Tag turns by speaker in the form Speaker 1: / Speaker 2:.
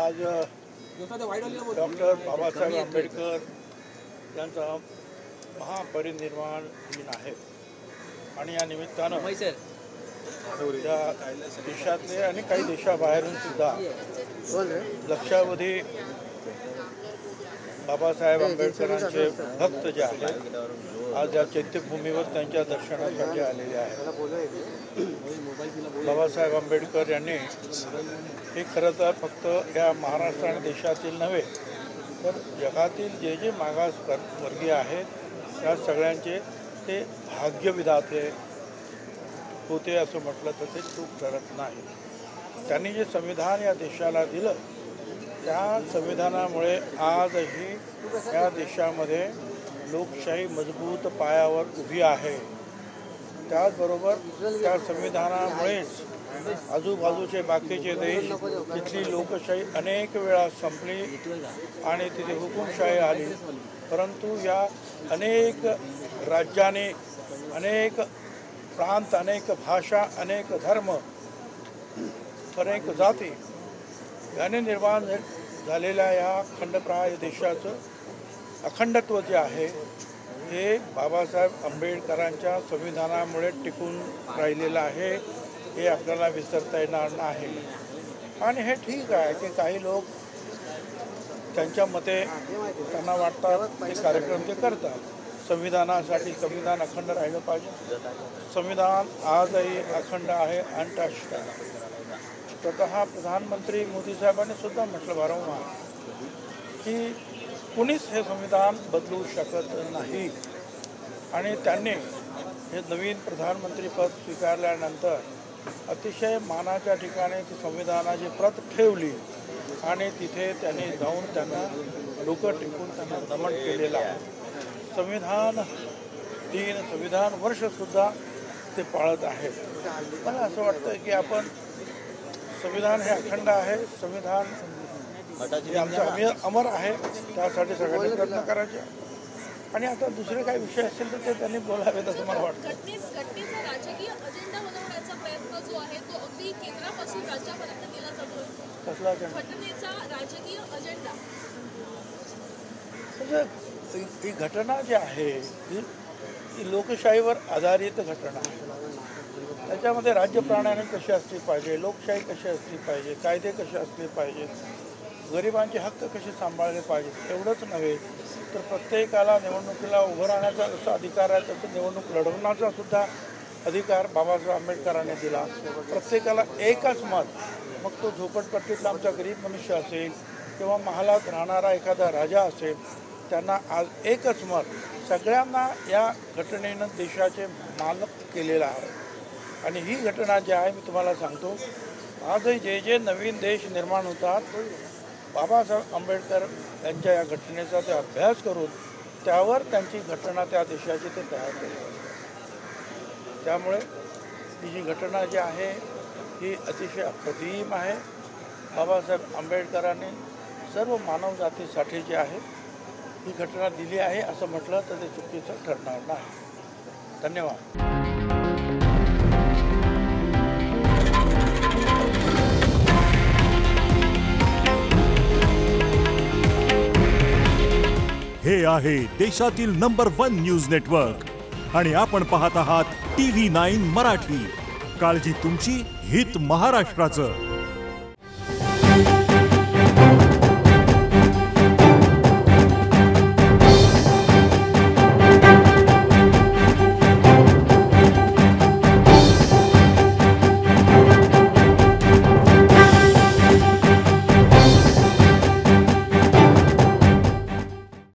Speaker 1: आज डॉक्टर बाबासाहेब आंबेडकर यांचा महापरिनिर्वाण दिन आहे आणि या निमित्तानं या देशातले आणि काही देशाबाहेरून सुद्धा लक्षावधी बाबासाहेब आंबेडकरांचे भक्त जे आहेत आज या चैत्यभूमीवर त्यांच्या दर्शनासाठी आलेले आहेत। बाबासाहेब आंबेडकर यांनी हे खरं तर फक्त या महाराष्ट्र आणि देशातील नव्हे तर जगातील जे जे मागास वर्गीय आहेत या सगळ्यांचे ते भाग्यविधाते होते असं म्हटलं तर ते चूक ठरत नाही। त्यांनी जे संविधान या देशाला दिलं त्या संविधानामुळे आजही या देशामध्ये लोकशाही मजबूत पायावर उभी आहे। त्याचबरोबर त्या संविधानामुळेच आजूबाजूचे बाकीचे देश तिथली लोकशाही अनेक वेळा संपली आणि तिथे हुकुमशाही आली, परंतु या अनेक राज्याने अनेक प्रांत अनेक भाषा अनेक धर्म अनेक जाती याने निर्माण झालेल्या या खंडप्राय देशाचं अखंडत्व जे आहे हे बाबासाहेब आंबेडकरांच्या संविधानामुळे टिकून राहिलेलं आहे, हे आपल्याला विसरता येणार नाही। आणि हे ठीक आहे की काही लोक त्यांच्या मते त्यांना वाटतात ते कार्यक्रम ते करतात। संविधानासाठी संविधान अखंड राहिलं पाहिजे। संविधान आजही अखंड आहे, अनटच्ड आहे। स्वतः प्रधानमंत्री मोदी साहेबांनी सुद्धा म्हटलं वारंवार की कुणीच हे संविधान बदलू शकत नाही आणि त्यांनी हे नवीन प्रधानमंत्रीपद स्वीकारल्यानंतर अतिशय मानाच्या ठिकाणी ती संविधानाची प्रत ठेवली आणि तिथे त्यांनी जाऊन त्यांना डोकं टेकून त्यांना नमन केलेलं आहे। संविधान दिन संविधान वर्षसुद्धा ते पाळत आहेत। मला असं वाटतं की आपण संविधान हे अखंड आहे, संविधान हे आमचं अमर आहे, त्यासाठी सगळ्यांनी प्रयत्न करायचे। आणि आता दुसरे काही विषय असतील तर ते त्यांनी बोलावेत असं मला वाटतं।
Speaker 2: घटनेचा राजकीय अजेंडा बनवण्याचा प्रयत्न जो आहे तो अगदी केंद्रापासून राज्यापर्यंत केला जातो। कसला घटनेचा राजकीय अजेंडा
Speaker 1: म्हणजे ही घटना जी आहे ही लोकशाहीवर आधारित घटना आहे। त्याच्यामध्ये राज्यप्रणाली कशी असली पाहिजे, लोकशाही कशी असली पाहिजे, कायदे कसे असले पाहिजेत, गरिबांचे हक्क कसे सांभाळले पाहिजेत एवढंच नव्हे तर प्रत्येकाला निवडणुकीला उभं राहण्याचा जसा अधिकार आहे तसं निवडणूक लढवण्याचा सुद्धा अधिकार बाबासाहेब आंबेडकरांनी दिला। प्रत्येकाला एकच मत, मग तो झोपडपट्टीतला आमचा गरीब मनुष्य असेल किंवा महालात राहणारा एखादा राजा असेल, त्यांना आज एकच मत। सगळ्यांना या घटनेनं देशाचे मालक केलेलं आहे। आणि ही घटना जी आहे मी तुम्हाला सांगतो, आजही जे जे नवीन देश निर्माण होतात बाबासाहेब आंबेडकर यांच्या या घटनेचा ते अभ्यास करून त्यावर त्यांची घटना त्या देशाची ते तयार करतात। त्यामुळे ही जी घटना जी आहे ही अतिशय अप्रतिम आहे। बाबासाहेब आंबेडकरांनी सर्व मानवजातीसाठी जे आहे ही घटना दिली आहे असं म्हटलं तर ते चुकीचं ठरणार नाही। धन्यवाद।
Speaker 3: हे आहे देशातील नंबर 1 न्यूज नेटवर्क आणि आपण पाहत आहात TV9 मराठी। काळजी तुमची, हित महाराष्ट्राचं।